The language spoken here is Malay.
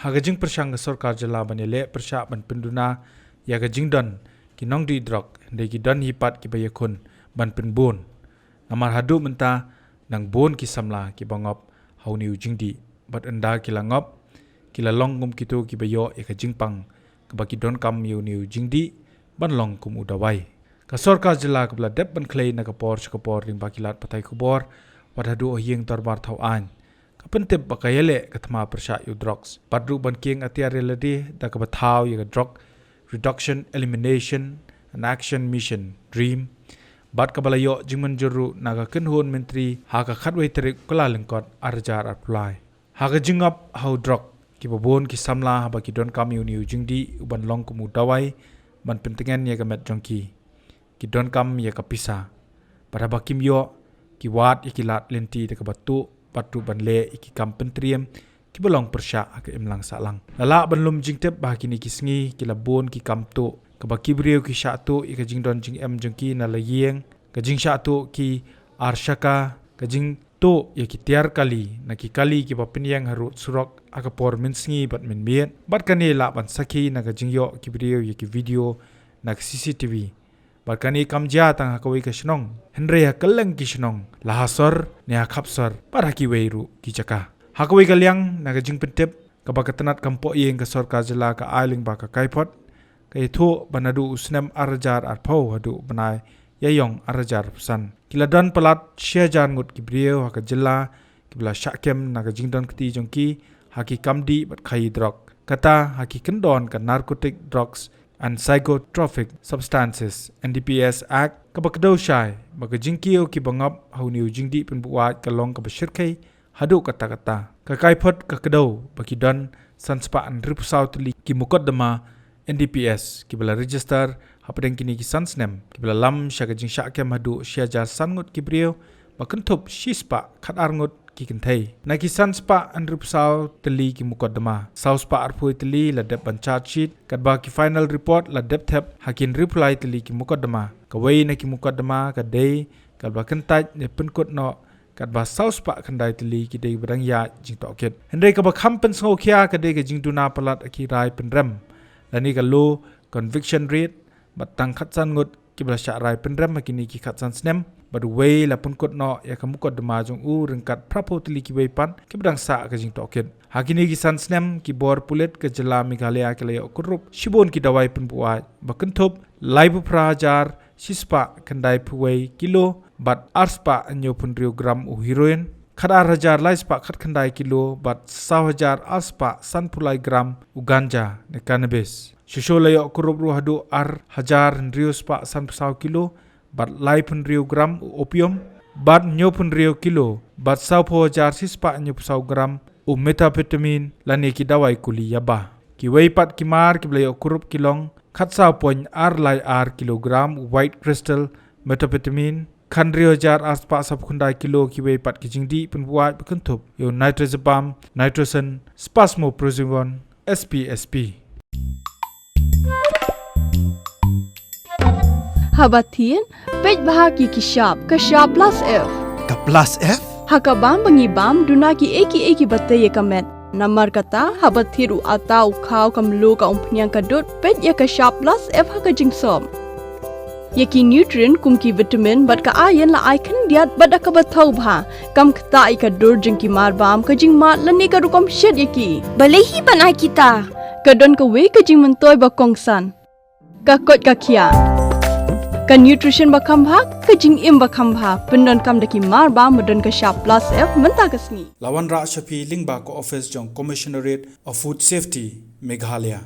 hagajing persang ke sarkar jala banele persya ban penduna ya ke Jingdon ki nong di Drok de ki don hipat ki bayakun ban penbon namar hadu menta nang bon ki samla ki bangop hauniu jingdi bat enda ki langop ki lalong ngum kitu ki bayo ya ke Jingpang ke baki don kam niu jingdi ban long kum Dawai ka sarkar jala ke bla dep ban klei na kapor ring bakilat patai kubor wat hadu ohing torbar thau an kapentep bakayele katma persya yu Droks padru ban king Atiar reladi da ka bathau ya Drok reduction elimination and action mission dream bat kabalayo jingman juru naga kenhon menteri haka khatwei terik kala lengkot arjar apply haka jingap hau Drok ki babon ki samla ba ki don kam niu jingdi uban long kumu Dawai ban pentengan ya gamet jongki ki don kam ya ka Pisa pada bakim yo ki wat ikilat lenti de ka batu patu ban le iki kam pentriem ki belong persya ke imlang salang lala ban lum jingtep bah kini ki sngi ki labon ki kam tu ka baki briu ki sha tu i ka Jingdon jing em jengki na layeng ka jing sha tu ki arshaka ka jing tu ya ki tiar kali na ki kali ki bapinyang haru surok aka por min sngi bat min miet bat kani la ban sakhi na ka jing yo ki briu ya ki video na CCTV Barkani kamja tang hakawai ka shnong henre hakaleng ki shnong lahasor ne hakhapsor par haki weiru ki jaka hakawai kalyang naga jing pentep ka bakatanat kampo yeng ka sarkar jala ka ailing ba ka kaipot ka itho banadu usnem arjar arpau hadu banai yayong arjar pusan kiladon palat shejar ngut ki brio haka jala kibla shakem naga Jingdon kti jongki haki kamdi bat khai Drok kata haki kendon ka narcotic drugs and psychotropic substances NDPS Act kabakdo shai baga jingkio ki bangap hauniu jingdi penbuat kalong ka bashirkai hadu kata-kata ka kaipot ka kdo baki don sanspa an ripsau tli ki mukaddama NDPS ki bala register hapadeng kini ki sansnem ki bala lam syaga jing syakem hadu syajar sangut ki brio bakentup shispa khatar ngut ki kentai na ki sanspa an ripsau tli ki mukaddama sauspa arpui tli la dep ban charge sheet kadba ki final report la dep thep hakin reply tli ki mukaddama ka wei na ki mukaddama ka dei kadba kentaj ne penkut no kadba sauspa khandai tli ki dei barang ya jing toket hendai ka ba khampen sngo khia ka dei ka jing duna palat aki rai penrem lani ka low conviction rate batang khatsan ngut ki bla sya rai penrem hakini ki khatsan snem badu wei la penkut no ya ka mukaddama jong u rengkat prapo tli ki wei pan ki badang sa ka jing toket hakini ki san snem ki bor pulet ke jela Meghalaya ke layo kurup shibon ki Dawai penbuat bakentup laibu prajar sispa kandai puwei kilo bat arspa anyo punrio gram u heroin khadar hajar laispa khat khandai kilo bat 1,000 arspa sanpulai gram u ganja ne cannabis shusho layo kurup ru hadu ar hajar rio spa sanpusau kilo bat lai punrio gram u opium bat nyo punrio kilo bat 1,000 sispa anyo pusau gram u methamphetamine lani ki Dawai kuli yaba ki wei pat kimar ki blayo kurup kilong khatsa point ar lai ar kilogram white crystal methamphetamine khandrio jar aspa sap khundai kilo ki wei pat ki jingdi penbuat bekentup yo nitrazepam nitrosen spasmoprozone SPSP Habatin pej bahagi ki shop plus F ka plus F hakabam bangibam duna ki eki batte ye kamet namar kata habathiru atau khau kamlu ka umpnyang kadut pej ya ka shop plus F haka jingsom yaki nutrient kum ki vitamin bat ka iron la icon diat bat ka bathau bha kam khta i ka dur jing ki mar bam ka jing mat lani ka rukom shed yaki balehi bana kita ka don ka we ka jing mentoy ba kongsan ka kot ka khia ka nutrition ba khambha ka jing im ba khambha pendon kam daki mar ba modon ka shop plus F menta ka sngi lawan ra shapi lingba ko office jong commissionerate of food safety Meghalaya